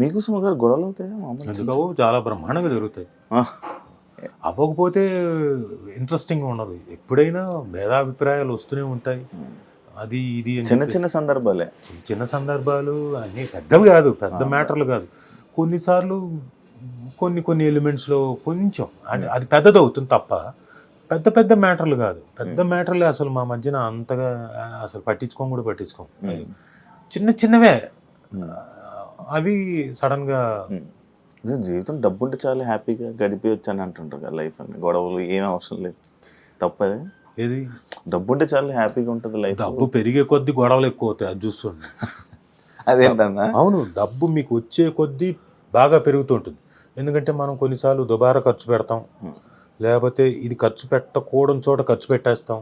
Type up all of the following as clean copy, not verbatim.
మీకు సుమ గారు గొడవలు అవుతాయా మామూలు? ఎందుకు చాలా బ్రహ్మాండంగా జరుగుతాయి. ఆ, అవ్వకపోతే ఇంట్రెస్టింగ్గా ఉండదు. ఎప్పుడైనా భేదాభిప్రాయాలు వస్తూనే ఉంటాయి. అది ఇది అని చిన్న చెప్పేసి చిన్న సందర్భాలే. చిన్న చిన్న సందర్భాలు అన్నీ పెద్దవి కాదు, పెద్ద మ్యాటర్లు కాదు. కొన్నిసార్లు కొన్ని కొన్ని ఎలిమెంట్స్లో కొంచెం అంటే అది పెద్దది అవుతుంది తప్ప పెద్ద పెద్ద మ్యాటర్లు కాదు. పెద్ద మ్యాటర్లే అసలు మా మధ్యన అంతగా అసలు పట్టించుకోం కూడా పట్టించుకోం. చిన్న చిన్నవే అవి సడన్గా నిజం, జీవితం డబ్బు ఉంటే చాలా హ్యాపీగా గడిపేయచ్చు అని అంటుంటారు కదా, లైఫ్ అని గొడవలు ఏం అవసరం లేదు. తప్పదే. ఏది డబ్బు ఉంటే చాలా హ్యాపీగా ఉంటుంది లైఫ్. డబ్బు పెరిగే కొద్దీ గొడవలు ఎక్కువ అవుతాయి, అది చూస్తుండే. అదేంటన్నా? అవును, డబ్బు మీకు వచ్చే కొద్దీ బాగా పెరుగుతుంటుంది. ఎందుకంటే మనం కొన్నిసార్లు దుబారా ఖర్చు పెడతాం, లేకపోతే ఇది ఖర్చు పెట్టకూడని చోట ఖర్చు పెట్టేస్తాం,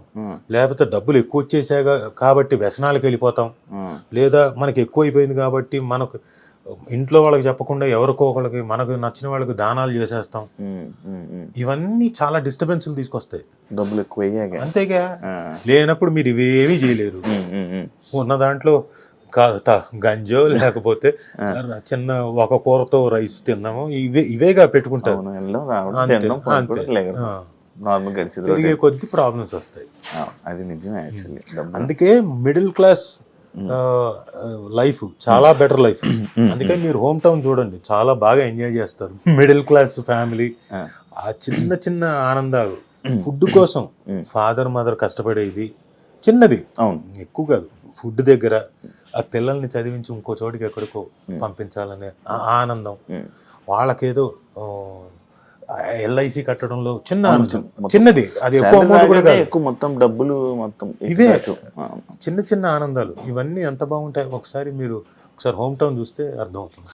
లేకపోతే డబ్బులు ఎక్కువ వచ్చేసాగా కాబట్టి వ్యసనాలకు వెళ్ళిపోతాం, లేదా మనకి ఎక్కువ అయిపోయింది కాబట్టి మనకు ఇంట్లో వాళ్ళకి చెప్పకుండా ఎవరికో ఒకళ్ళకి మనకు నచ్చిన వాళ్ళకి దానాలు చేసేస్తాం. ఇవన్నీ చాలా డిస్టర్బెన్స్లు తీసుకొస్తాయి డబ్బులు ఎక్కువ అయ్యాక. అంతేగా. లేనప్పుడు మీరు ఇవేమీ చేయలేరు. ఉన్న దాంట్లో గంజో లేకపోతే చిన్న ఒక కూరతో రైస్ తిన్నాము, ఇవేగా పెట్టుకుంటారు. నార్మల్ గడిచింది పెరిగే కొద్ది ప్రాబ్లమ్స్ వస్తాయి. అది నిజమే యాక్చువల్లీ. అందుకే మిడిల్ క్లాస్ లైఫ్ చాలా బెటర్ లైఫ్. అందుకని మీరు హోమ్ టౌన్ చూడండి, చాలా బాగా ఎంజాయ్ చేస్తారు మిడిల్ క్లాస్ ఫ్యామిలీ. ఆ చిన్న చిన్న ఆనందాలు, ఫుడ్ కోసం ఫాదర్ మదర్ కష్టపడేది చిన్నది, అవును ఎక్కువ కాదు. ఫుడ్ దగ్గర ఆ పిల్లల్ని చదివించి ఇంకో చోటికి ఎక్కడికో పంపించాలనే ఆనందం, వాళ్ళకేదో ఎల్ఐసి కట్టడంలో చిన్న చిన్నది, అది ఎక్కువ అమౌంట్ కూడా కాదు, ఎక్కువ మొత్తం డబ్బులు మొత్తం ఇవే చిన్న చిన్న ఆనందాలు. ఇవన్నీ ఎంత బాగుంటాయి, ఒకసారి హోమ్ టౌన్ చూస్తే అర్థమవుతుంది.